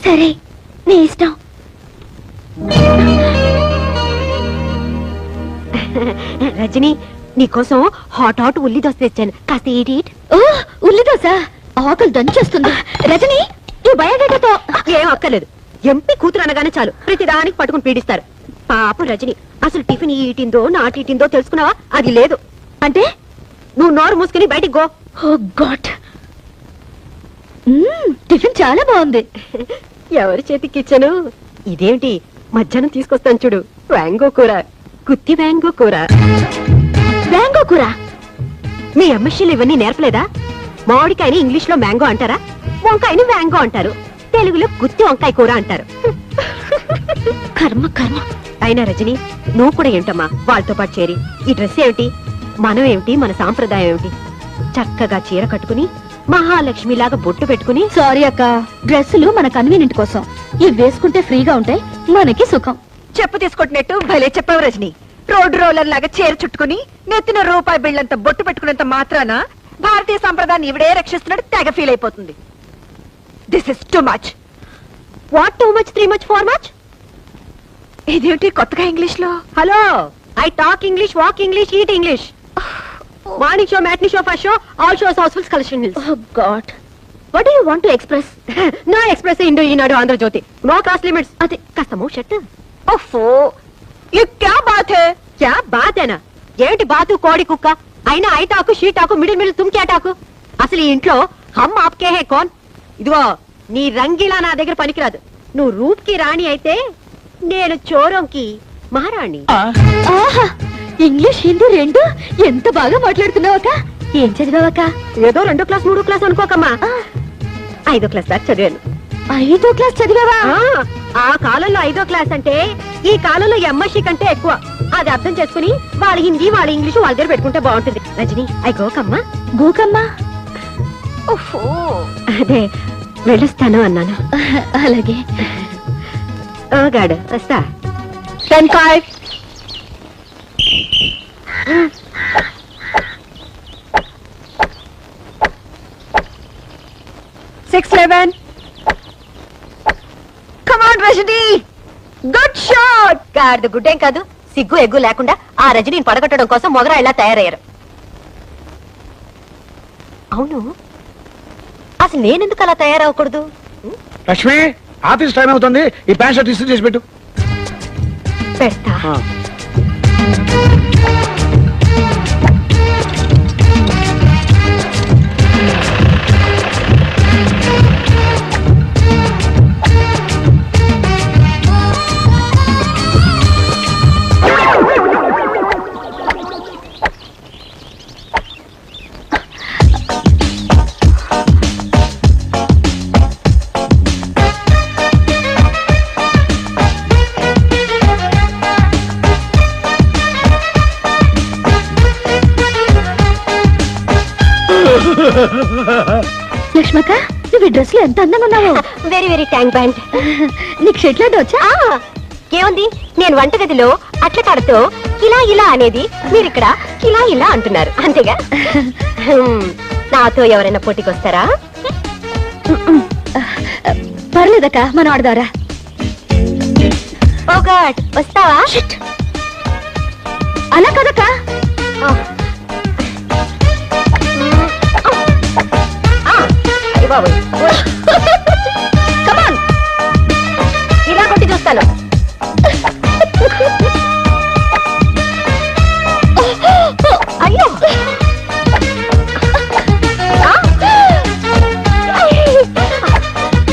సరే నీ ఇష్టం. రజని, నీకోసం హాట్ హాట్ ఉల్లి దోశ తెచ్చాను, కాస్త ఈట్. ఓ ఉల్లి దోశ, ఆకలి దంచేస్తుంది. రజని ఈ బయోడేటాతో ఏం అక్కర్లేదు. ఎంపీ కూతురు అనగానే చాలు ప్రతిదానికి పట్టుకుని పీడిస్తారు. పాపం రజని, అసలు టిఫిన్ ఈటిందో నాటిందో తెలుసుకున్నావా? అది లేదు. అంటే నువ్వు నోరు మూసుకుని బయటికి గో. ఓ గాడ్, టిఫిన్ చాలా బాగుంది. ఎవరి చేతికి ఇచ్చాను? ఇదేమిటి, మధ్యాహ్నం తీసుకొస్తాను చూడు, వ్యాంగో కూర, గుత్తి వ్యాంగో కూర. వ్యాంగో కూర? మీ ఎంఎస్సీలు ఇవన్నీ నేర్పలేదా? మామిడికాయని ఇంగ్లీష్ లో మ్యాంగో అంటారా, వంకాయని వ్యాంగో అంటారు, తెలుగులో గుత్తి వంకాయ కూర అంటారు. కర్మ కర్మ. అయినా రజని, నువ్వు కూడా ఏంటమ్మా వాళ్ళతో పాటు చేరి? ఈ డ్రెస్ ఏమిటి, మనం ఏమిటి, మన సాంప్రదాయం ఏమిటి? చక్కగా చీర కట్టుకుని మహాలక్ష్మిలాగా బొట్టు పెట్టుకుని. సారీ అక్క, డ్రెస్సులు మన కన్వీనియంట్ కోసం, ఇవి వేసుకుంటే ఫ్రీగా ఉంటాయి, మనకి సుఖం. చెప్పు తీసుకొట్టినట్టు భలే చెప్పావు రజని. రోడ్డు రోలర్ లాగా చీర చుట్టుకుని నెత్తిన రూపాయి బిళ్ళంత బొట్టు పెట్టుకున్నంత మాత్రాన భారతీయ సంప్రదాయాన్ని ఇవిడే రక్షిస్తున్నట్టు తెగ ఫీల్ అయిపోతుంది. This is too much. What too much, three much, four much? ఇదేంటి కొత్తగా ఇంగ్లీష్ లో? Hello, I talk English, walk English, eat English. Morning show, matinee show, first show, all shows, housefuls, collection hills. Oh god, what do you want to express? No express Indo Eenadu Andhrajyothy, no class limits. అదే కాస్త మూ shut. ఓఫో, ये क्या बात है? क्या बात है ना? ఏంటి బాతు కోడి కుక్క అయినా ఐటాకు షీటాకు మిడిల్ మిడిల్ తుమ్ క్యాటాకు? అసలు ఈ ఇంట్లో హమ్ ఆప్కే హే కౌన్? ఇదిగో నీ రంగిలా నా దగ్గర పనికిరాదు. నువ్వు రూప్ కి రాణి అయితే నేను చోరంకి మహారాణి. ఆహా, ఇంగ్లీష్ హిందీ రెండు ఎంత బాగా మాట్లాడుతున్నావక్క. ఏం చదివావక్క? ఏదో 2వ క్లాస్ 3వ క్లాస్ అనుకోకమ్మా, 5వ క్లాస్ దాకా చదివాను. 5వ క్లాస్ చదివావా? ఆ కాలంలో 5వ క్లాస్ అంటే ఈ కాలంలో ఎంఎస్సీ కంటే ఎక్కువ. అది అర్థం చేసుకుని వాళ్ళ హిందీ వాళ్ళ ఇంగ్లీష్ వాళ్ళ దగ్గర పెట్టుకుంటే బాగుంటుంది. రజని, ఐ గోకమ్మా. గోకమ్మా? ఓహో, అదే వెళ్ళొస్తాను అన్నాను. అలాగే. గాడు వస్తా. 10-5. Come on, Rajani! Good shot! గాడిద గుడ్డేం కాదు, సిగ్గు ఎగ్గు లేకుండా ఆ రజనీని పడగొట్టడం కోసం మొగరా ఇలా తయారయ్యారు. అవును, అసలు నేనెందుకు అలా తయారవకూడదు? లక్ష్మి, ఆఫీస్ టైం అవుతుంది, ఈ ప్యాంట్ షర్ట్ ఇస్త్రీ చేసి పెట్టు. పెడతా. లక్ష్మక్క, నువ్వు ఈ డ్రెస్ లో ఎంత అందంగా ఉన్నావు. Very very thank band. నీకు షెట్ లాంటి వచ్చా? ఏముంది, నేను వంటగదిలో అట్ల కాడతో ఇలా ఇలా అనేది మీరిక్కడ ఇలా ఇలా అంటున్నారు, అంతేగా? నాతో ఎవరైనా పోటీకి వస్తారా? పర్లేదక్క, మనం ఆడదారా. ఓ గాడ్, వస్తావా? అలా కదక్క. కమాన్, ఇలా కొట్టి చూస్తాను. అయ్యో,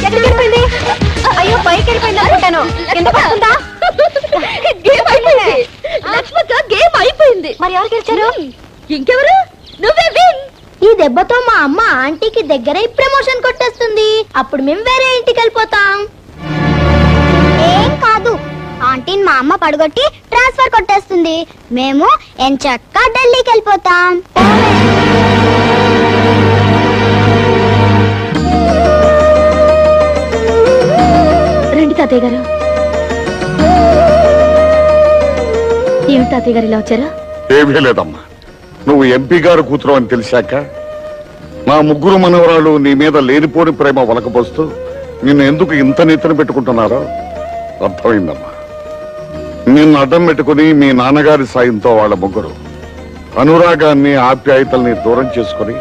ఎక్కడికి వెళ్ళిపోయింది? అయ్యో, పైకి వెళ్ళిపోయింది అనుకుంటాను. ఎందుకు వస్తుందా? గేమ్ అయిపోయింది లక్ష్మక్క, గేమ్ అయిపోయింది. మరి ఎవరు గెలిచారు? ఇంకెవరు? నువ్వే విన్. ఈ దెబ్బతో మా అమ్మ ఆంటీకి దగ్గర ప్రమోషన్ కొట్టేస్తుంది. అప్పుడు మేము వేరే ఇంటికి వెళ్ళిపోతాం. ఏం కాదు, ఆంటీని మా అమ్మ పడగొట్టి ట్రాన్స్ఫర్ కొట్టేస్తుంది. మేము ఎంచక్కా ఢిల్లీకి వెళ్ళిపోతాం. రండి తాతయ్య గారు. ఏమిటి తాతయ్య గారు ఇలా వచ్చారా? ఏమీ లేదమ్మా, నువ్వు ఎంపీ గారు కూతురు అని తెలిసాక మా ముగ్గురు మనవరాలు నీ మీద లేనిపోని ప్రేమ వలకపోస్తూ నిన్ను ఎందుకు ఇంత నెత్తిన పెట్టుకుంటున్నారో అర్థమైందమ్మా. నిన్ను అడ్డం పెట్టుకుని మీ నాన్నగారి సాయంతో వాళ్ళ ముగ్గురు అనురాగాన్ని ఆప్యాయతల్ని దూరం చేసుకుని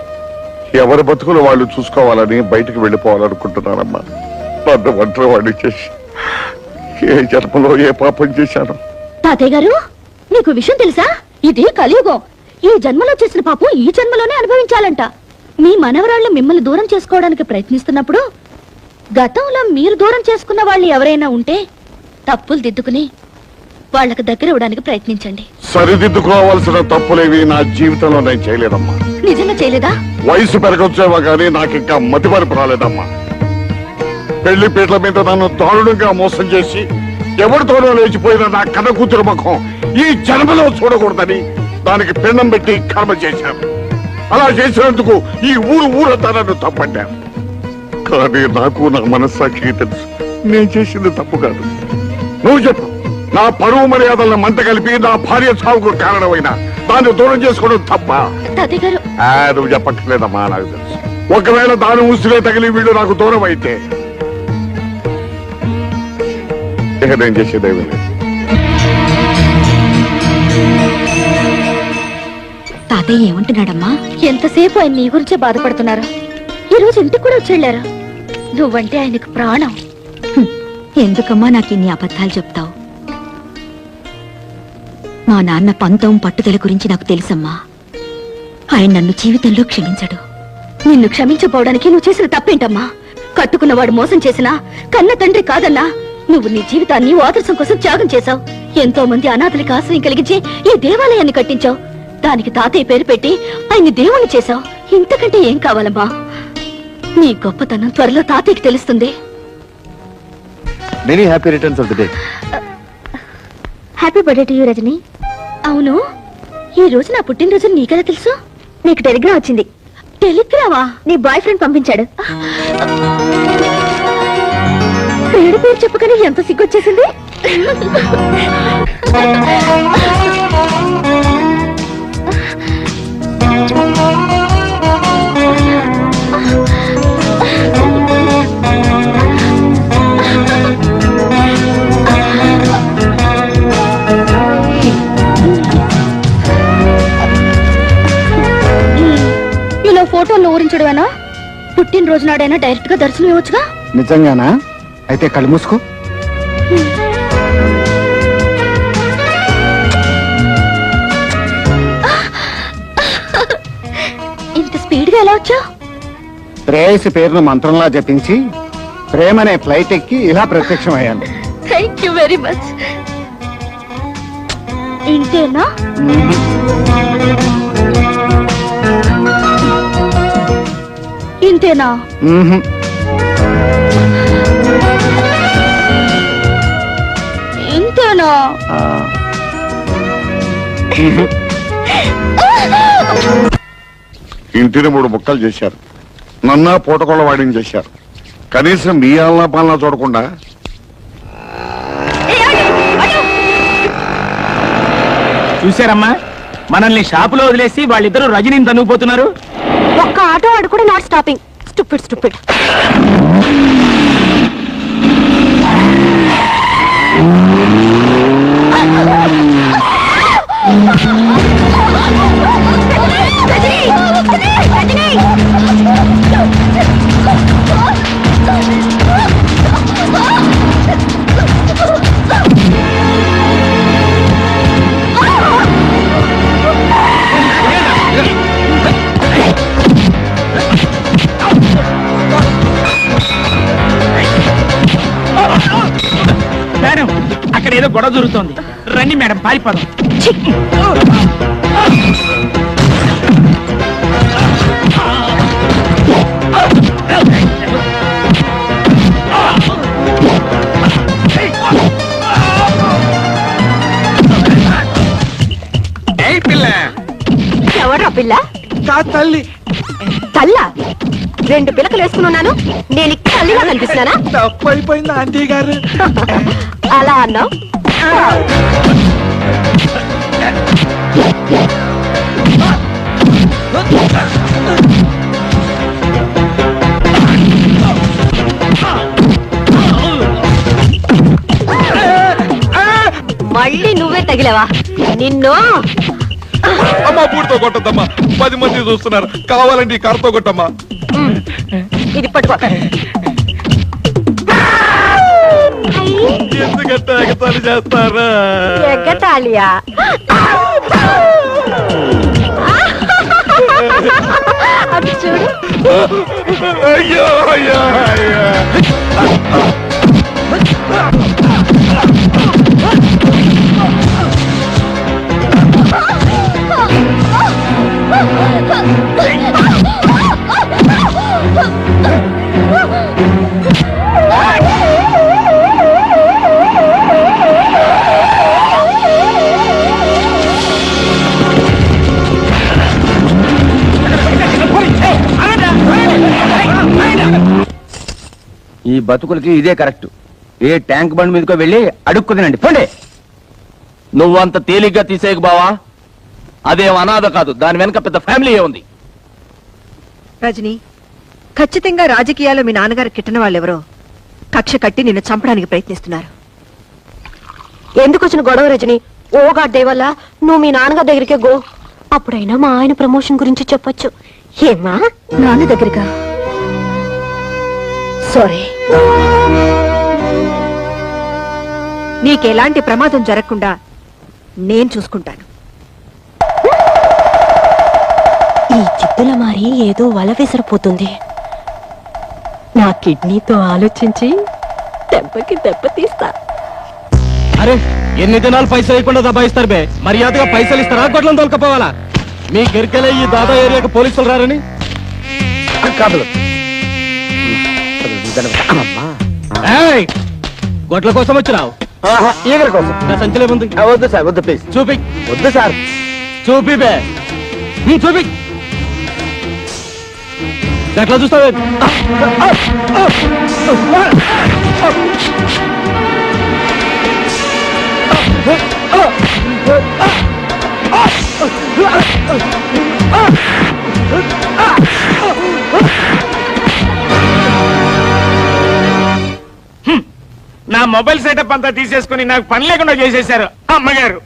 ఎవరి బతుకులు వాళ్ళు చూసుకోవాలని బయటికి వెళ్ళిపోవాలనుకుంటున్నారమ్మా. నన్ను ఒంటరి వాడిని చేసి ఏ జన్మలో ఏ పాపం చేశాను. తాతయ్య గారు, నీకు విషయం తెలుసా? ఇది కలియుగం. ఈ జన్మలో చేసిన పాపం ఈ జన్మలోనే అనుభవించాలంట. మీ మనవరాళ్ళు మిమ్మల్ని దూరం చేసుకోవడానికి ప్రయత్నిస్తున్నప్పుడు గతంలో మీరు దూరం చేసుకున్న వాళ్ళు ఎవరైనా ఉంటే తప్పులు దిద్దుకుని వాళ్ళకి దగ్గర ఇవ్వడానికి ప్రయత్నించండి. సరిదిద్దుకోవాల్సిన తప్పులేవి నా జీవితంలో నేను చేయలేదమ్మా. నిజంగా చేయలేదా? వయసు పెరగొచ్చేవా కానీ నాకు ఇంకా మతిమరుపు రాలేదమ్మా. పెళ్లి పీటల మీద నన్ను దారుణంగా మోసం చేసి ఎవరితోనో లేచిపోయిన నా కన్న కూతురు ముఖం ఈ జన్మలో చూడకూడదని దానికి పిండం పెట్టి కర్మ చేశాను. అలా చేసినందుకు ఈ ఊరంతా నన్ను తప్పట్టాను. కానీ నాకు నా మనస్సాక్షి తెలుసు నేను చేసింది తప్పు కాదు. నువ్వు చెప్పు, నా పరువు మర్యాదలను మంట కలిపి నా భార్య చావుకు కారణమైన దాన్ని దూరం చేసుకోవడం తప్ప? తాతయ్య గారు, నువ్వు చెప్పట్లేదమ్మా, నాకు తెలుసు. ఒకవేళ దాని ఉసిరే తగిలి వీళ్ళు నాకు దూరం అయితే ఇక నేను చేసేదేమీ లేదు. తాతయ్య ఏమంటున్నాడమ్మా? ఎంతసేపు ఆయన నీ గురించే బాధపడుతున్నారు. ఈ రోజు ఇంటికి కూడా వచ్చేళ్ళారు. నువ్వంటే ఆయనకు ప్రాణం. ఎందుకమ్మా నాకు ఇన్ని అబద్ధాలు చెప్తావు? మా నాన్న పంతం పట్టుదల గురించి నాకు తెలుసమ్మా. ఆయన నన్ను జీవితంలో క్షమించడు. నిన్ను క్షమించపోవడానికి నువ్వు చేసిన తప్పేంటమ్మా? కట్టుకున్నవాడు మోసం చేసినా కన్న తండ్రి కాదన్నా నువ్వు నీ జీవితాన్ని ఆదర్శం కోసం త్యాగం చేశావు. ఎంతో మంది అనాథలకి ఆశ్రయం కలిగించి ఈ దేవాలయాన్ని కట్టించావు. దానికి తాతయ్య పేరు పెట్టి ఆయన్ని దేవుణ్ణి చేశావు. ఇంతకంటే ఏం కావాలమ్మా? నీ గొప్పతనం త్వరలో తాతయ్యకి తెలుస్తుంది. Many happy returns of the day. Happy birthday to you Rajini. అవును, ఈ రోజు నా పుట్టినరోజు నీకెలా తెలుసు? నీకు టెలిగ్రామ్ వచ్చింది. టెలిగ్రామా? నీ బాయ్ ఫ్రెండ్ పంపించాడు. పేరు పేరు చెప్పుకొని ఎంత సిగ్గొచ్చేసింది. ఇలా ఫోటోలు ఊరించడమేనా? పుట్టినరోజు నాడైనా డైరెక్ట్ గా దర్శనం ఇవ్వచ్చుగా. నిజంగానా? అయితే కళ్ళు మూసుకో. ఇంత స్పీడ్ గా ఎలా వచ్చావు? ప్రేయసి పేరును మంత్రంలా జపించి ప్రేమనే ఫ్లైట్ ఎక్కి ఇలా ప్రత్యక్షమయ్యాను. Thank you very much. ఇంతేనా? ఇంతేనా? ఇంతేనా? ఇంటిని 3 ముక్కలు చేశారు. నన్నా పూటకోళ్ళ వాడిని చేశారు. కనీసం మీ ఆలనా పాలనా చూడకుండా చూశారమ్మా, మనల్ని షాపులో వదిలేసి వాళ్ళిద్దరూ రజనీని తన్నుకుపోతున్నారు. ఒక్క ఆటో వాడు కూడా not stopping. Stupid stupid. Madam, అక్కడ ఏదో గొడవ జరుగుతోంది. రండి మేడం, పారిపోదాం. పిల్ల ఎవరా పిల్ల? తల్లి. తల్ల? 2 పిలకలు వేసుకున్నాను. నేను తల్లిగా కనిపిస్తున్నానా? తప్పు అయిపోయింది ఆంటీ గారు. అలా అన్నావు. తగిలేవా నిన్ను అమ్మా పూడితో కొట్టద్దమ్మా 10 మంది చూస్తున్నారు కావాలండి కర్రతో కొట్టమ్మా ఇది పట్టుకో ఎందుకంటే ఎగతాళి చేస్తారా ఎగ్గతాళియా అది చూడు అయ్యో అయ్యో అయ్యో ఈ బతుకులకి ఇదే కరెక్ట్. ఏ ట్యాంక్ బండ్ మీదకో వెళ్ళి అడుక్కుతినండి పోండి. నువ్వంత తేలిగ్గా తీసేయకు బావా, అదేం అనాథ కాదు, దాని వెనక పెద్ద ఫ్యామిలీ ఉంది. రజని ఖచ్చితంగా రాజకీయాల్లో మీ నాన్నగారు కిట్టిన వాళ్ళెవరో కక్ష కట్టి నిన్ను చంపడానికి ప్రయత్నిస్తున్నారు. ఎందుకు వచ్చిన గొడవ రజని? ఓ గాడ్డే వల్ల నువ్వు మీ నాన్నగారి దగ్గరికే గో. అప్పుడైనా మా ఆయన ప్రమోషన్ గురించి చెప్పొచ్చు. ఏమా? నాన్న దగ్గరగా సారీ. నీకెలాంటి ప్రమాదం జరగకుండా నేను చూసుకుంటాను. ఈ చిత్తుల మారి ఏదో వల విసిరిపోతుంది. నా కిడ్నీతో ఆలోచించి దెబ్బకి దెబ్బ తీస్తా. అరే ఎన్ని దినాలు పైసలు ఇవ్వకుండా దబాయిస్తారు బే, మర్యాదగా పైసలు ఇస్తారా గొడ్లను తోలుకపోవాలా? మీ గిరికెళ్ళే ఈ దాదా ఏరియాకి పోలీసులు రారని కాదు. గొడ్ల కోసం వచ్చినావు? ఈగల కోసం. నా సంచలే ముందు వద్దు సార్, వద్దు ప్లీజ్. చూపి. వద్దు సార్, చూపి బే, చూపి. ఎట్లా చూస్తావు? నా మొబైల్ సెటప్ అంతా తీసేసుకుని నాకు పని లేకుండా చేసేశారు అమ్మగారు.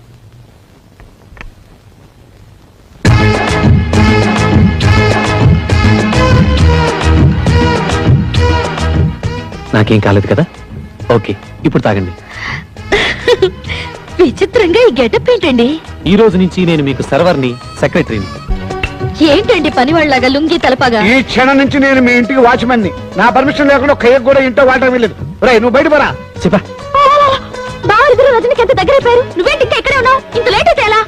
నాకేం కాలేదు కదా? ఓకే, ఇప్పుడు తాగండి. విచిత్రంగా ఈ గెటప్ ఏంటండి? ఈ రోజు నుంచి నేను మీకు సర్వర్ని, సెక్రటరీని. ఏంటండి పని వాళ్ళగా లుంగి తలపగా? ఈ క్షణం నుంచి నేను మీ ఇంటికి వాచ్మెన్ ని. నా పర్మిషన్ లేకుండా కేక్ కూడా ఇంట్లో వాడటం వెళ్ళలేదు. నువ్వు బయట పరా. చెప్పా బావిద్దరు రజనికి ఎంత దగ్గర అయిపోయారు. నువ్వేంటి ఇంకా ఇక్కడే ఉన్నావు? ఇంత లేట్ అయితే ఎలా?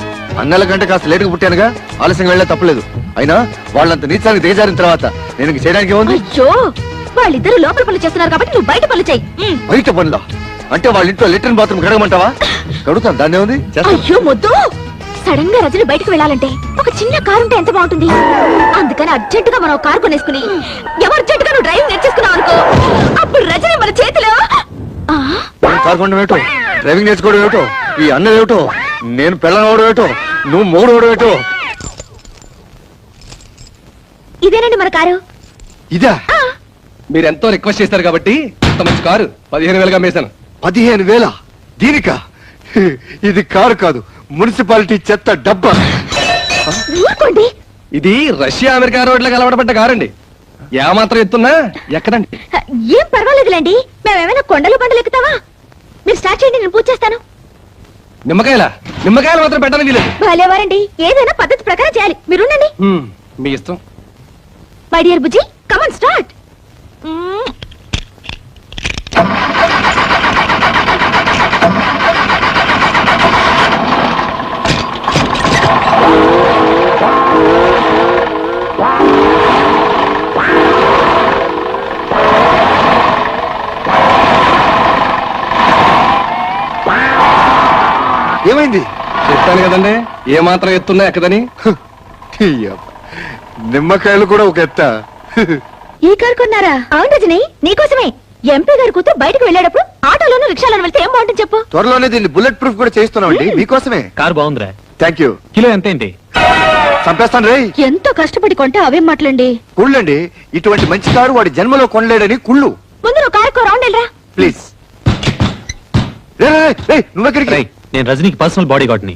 అన్నల కంటే కాస్త లేటుగా పుట్టానుగా, ఆలస్యంగా వెళ్ళా తప్పలేదు. అయినా వాళ్ళంత నీచానికి దిగజారిన తర్వాత నేను ఇంక చేయడానికి ఏముంది? అయ్యో, వాళ్ళిద్దరు లోపల పనులు చేస్తున్నారు కాబట్టి నువ్వు బయట పనులు చెయ్యి. బయట పనులా? అంటే వాళ్ళ ఇంట్లో లెట్రిన్ బాత్రూమ్ కడగమంటావా? కడుగుతాను, దాన్నే ఉంది. అయ్యో మొద్దు, సడన్ గా రజని బయటకు వెళ్ళాలంటే ఒక చిన్న కారు ఉంటే ఎంత బాగుంటుంది. అందుకని అర్జెంట్ గా మనం ఒక కారు కొనేసుకుని ఎవరు అర్జెంట్ గా నువ్వు డ్రైవింగ్ నేర్చేసుకున్నావు అనుకో, అప్పుడు రజని మన చేతిలో. కారు కొండం ఏమిటో, డ్రైవింగ్ నేర్చుకోవడం ఏమిటో, ఈ అన్న ఏమిటో, నేను పెళ్ళనవడం ఏమిటో, నువ్వు మూడవడం ఏమిటో. ఇదేనండి మన కారు. ఇదా? మీరు ఎంతో రిక్వెస్ట్ చేస్తారు కాబట్టి ఇంత మంచి కారు 15,000గా మేసాను. 15,000 దీనికా? ఇది కారు కాదు, మున్సిపాలిటీ చెత్త డబ్బా. ఊరుకోండి. ఇది రష్యా అమెరికా రోడ్లకు అలవాటుపడ్డ కారండి. ఏమాత్రం ఎత్తున్నా ఎక్కడండి. ఏం పర్వాలేదులేండి, మేమేమైనా కొండలు బండలు ఎక్కుతావా? మీరు స్టార్ట్ చేయండి, నేను పూజ చేస్తాను. నిమ్మకాయలు మాత్రం పెట్టడానికి లేదు. భలేవారండి, ఏదైనా పద్ధతి ప్రకారం చేయాలి. మీరుండండి. మీ ఇష్టం. My dear Bujji, come on start. ఏమైంది? చెప్తాను కదండి, ఏమాత్రం ఎత్తున్నా ఎక్కదని. నిమ్మకాయలు కూడా ఒక ఎత్త. ఈ కారు కొన్నారా? అవును రజని, నీకోసమే. ఎంపీ గారి కూతురు బయటకు వెళ్ళేటప్పుడు ఆటోలోనూ రిక్షాలోనూ వెళ్తే ఏం బాగుంటుంది చెప్పు. త్వరలోనే దీన్ని బుల్లెట్ ప్రూఫ్ కూడా చేస్తున్నామండి మీకోసమే. కారు బాగుందిరా. Thank you. కిలో ఎంత ఏంటి? చంపేస్తాను రే. ఎంతో కష్టపడి కొంటే అవేం మాటలండి. కుళ్ళండి, ఇటువంటి మంచి కారు వాడి జన్మలో కొనలేడని కుళ్ళు. ముందు నువ్వు కారుకో రౌండ్ వెళ్ళరా. ప్లీజ్. నువ్వెక్కడికి? నేను రజనీకి పర్సనల్ బాడీ గార్డ్ని.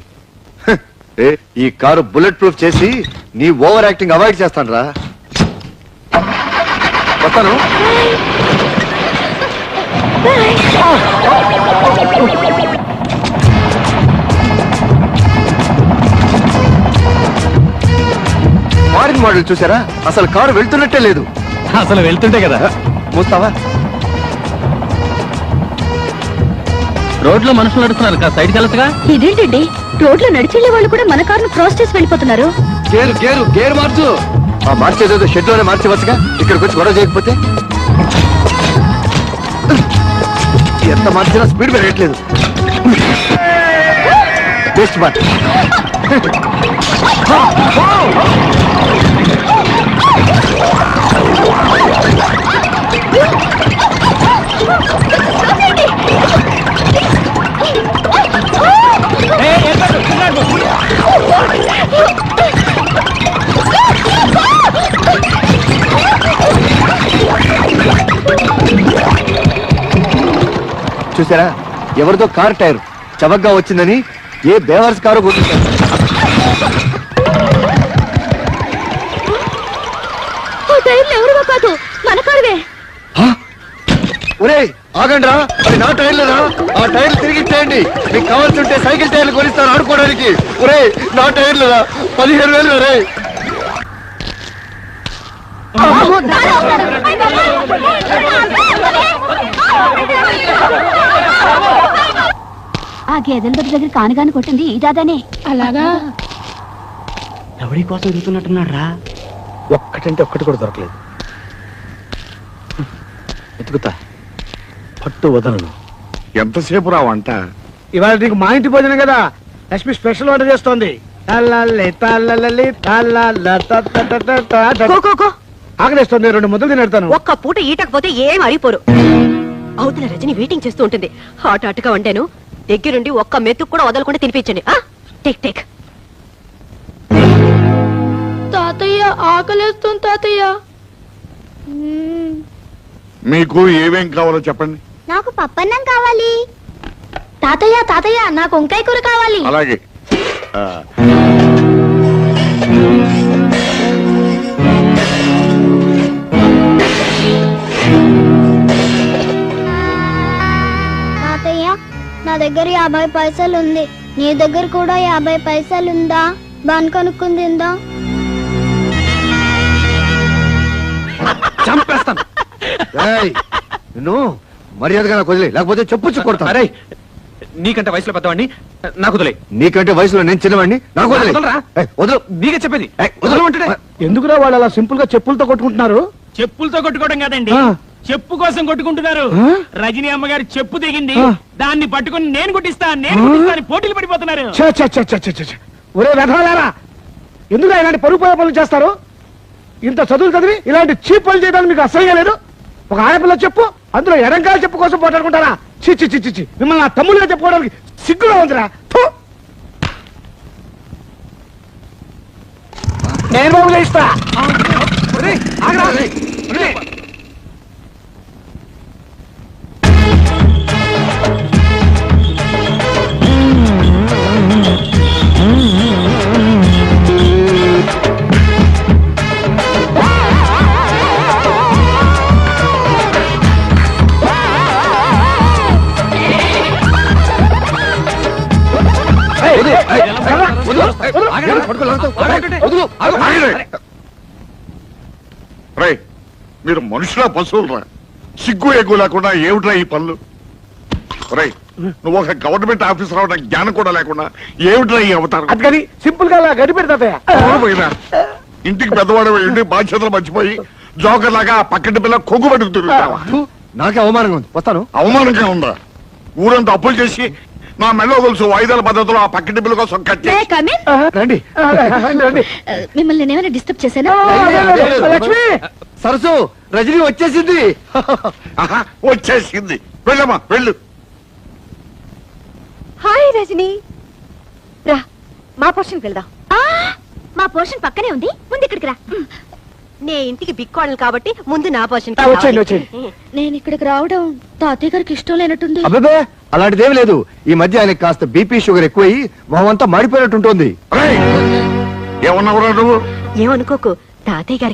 ఈ కారు బుల్లెట్ ప్రూఫ్ చేసి నీ ఓవర్ యాక్టింగ్ అవాయిడ్ చేస్తాను రా. వస్తాను. ఫారిన్ మోడల్ చూసారా? అసలు కారు వెళ్తున్నట్టే లేదు. అసలు వెళ్తుంటే కదా. మూస్తావా? రోడ్లో మనుషులు నడుస్తున్నారు కదా, సైడ్కి వెళ్ళొచ్చుగా. ఇదేంటండి, రోడ్లో నడిచెళ్లే వాళ్ళు కూడా మన కారును క్రాస్ చేసి వెళ్ళిపోతున్నారు. గేరు మార్చు. మార్చేదేదో షెడ్ లోనే మార్చవచ్చుగా, ఇక్కడికి వచ్చి గొడవ చేయకపోతే. ఎంత మార్చినా స్పీడ్ పెరగట్లేదు. Best March. చూసారా, ఎవరితో కార్ టైర్ చవకగా వచ్చిందని ఏ బేవర్స్ కారు కొట్టించారు. ఎవరివో కాదు, మన కారువే. ఒరే ఆగండి రా, అది నా టైర్లేదా? ఆ టైర్లు తిరిగి ఇచ్చేయండి. మీకు కావాల్సి ఉంటే సైకిల్ టైర్లు కొనిస్తాను ఆడుకోవడానికి. ఒరే నా టైర్లేదా? 15,000 రే. ఆ గేదెల దగ్గర కానుగాని కొట్టింది ఈ దాదానే. అలాగా? ఎవడి కోసం ఎదుగుతున్నట్టున్నాడు రా. ఒక్కటంటే ఒక్కటి కూడా దొరకలేదు. ఎత్తుకుతా, పట్టు వదలను. ఎంతసేపు రా వంట? ఇవాళ నీకు మా ఇంటి భోజనం కదా, లక్ష్మి స్పెషల్ వంట చేస్తోంది. ఆకలిస్తుంది, 2 ముద్దలు తినేస్తాను. ఒక్క పూట ఈటకపోతే ఏం అరిపోరు. అవుతున్న రజని వెయిటింగ్ చేస్తూ ఉంటుంది. హాట్ హాట్గా వండాను, దగ్గరుండి ఒక్క మెతుకు కూడా వదలకుండా తినిపించండి. Take take. తాతయ్య ఆకలేస్తుంది తాతయ్య. మీకు ఏమేం కావాలో చెప్పండి. నాకు పప్పన్నం కావాలి. తాతయ్య తాతయ్య నాకు వంకాయ కూర కావాలి. అలాగే. తాతయ్య నా దగ్గర 50 పైసలు ఉంది. నీ దగ్గర కూడా 50 పైసలు ఉందా? బాన్ కొనుక్కుంది ఉందా? చంపేస్తాను. నువ్వు మర్యాదగా నాకు వదిలే, లేకపోతే చెప్పు కొడతా. అరే, నీకంటే వయసులో పెద్దవాడిని, నాకు వదిలే. నీకంటే వయసులో నేను చిన్నవాడిని, నాకు వదిలే. వదలరా? వదలు. నీకే చెప్పేది. వదలమంటే ఎందుకురా వాళ్ళు అలా సింపుల్ గా చెప్పులతో కొట్టుకుంటున్నారు? చెప్పులతో కొట్టుకోవడం కాదండి, చెప్పు కోసం కొట్టుకుంటున్నారు. రజనీ అమ్మగారు చెప్పు దిగింది, దాన్ని పట్టుకుని నేను కొట్టిస్తా అని పోటీలు పడిపోతున్నారు. ఒరే వెధవలారా, ఎందుకు ఇలాంటి పరుగు పోయే పనులు చేస్తారు? ఇంత చదువులు చదివి ఇలాంటి చీప్ పనులు చేయడానికి మీకు అసహ్యం లేదు? ఒక ఆడపిల్ల చెప్పు, అందులో ఎడంకాల చెప్పు కోసం పోటాడుకుంటారా? చిచ్చి చిచ్చి చి, మిమ్మల్ని నా తమ్ముళ్ళగా చెప్పుకోవడానికి సిగ్గుగా ఉందిరా. నేను బాబుగా ఇస్తా. మీరు మనుషులా పశువులరా? సిగ్గు ఎగ్గు లేకుండా ఏమిట్రా ఈ పనులు? రై, నువ్వు ఒక గవర్నమెంట్ ఆఫీసర్ అవడం జ్ఞానం కూడా లేకుండా ఏమిట్రా ఈ అవతారం? అందుకని సింపుల్ గా గడిపెడతాయా? ఇంటికి పెద్దవాడు ఇంటి బాధ్యతలు మర్చిపోయి జోకర్ లాగా పక్కటి పిల్ల కొంగు పట్టుకు తిరుగుతావా? నాకే అవమానంగా ఉంది. వస్తాను. అవమానంగా ఉందా? ఊరంతా అప్పులు చేసి నా మెల్లో గొలుసు వాయిదాల పద్ధతిలో ఆ పక్కటి పిల్ల కోసం కట్టి రండి. మిమ్మల్ని ఏమైనా డిస్టర్బ్ చేశానా? లక్ష్మి, సరసు, రజనీ వచ్చేసింది. ఆహా, వచ్చేసింది. వెళ్ళమ్మా, వెళ్ళు. హాయ్ రజనీ, రా మా పోర్షన్కి వెళ్దాం. మా పోర్షన్ పక్కనే ఉంది, ముందు ఇక్కడికి రా. నే ఇంటికి బిక్కోడలు కాబట్టి ముందు నా పోషన్. వచ్చేయండి వచ్చేయండి. నేను ఇక్కడికి రావడం తాతయ్య గారికి ఇష్టం లేనట్టుంది. అబ్బాబే, అలాంటిదేమీ లేదు. ఈ మధ్య ఆయనకి కాస్త బీపీ షుగర్ ఎక్కువయి మొహమంతా మాడిపోయినట్టుంటోంది. ఏమన్నావురా నువ్వు? ఏమనుకోకు తాతయ్య గారికి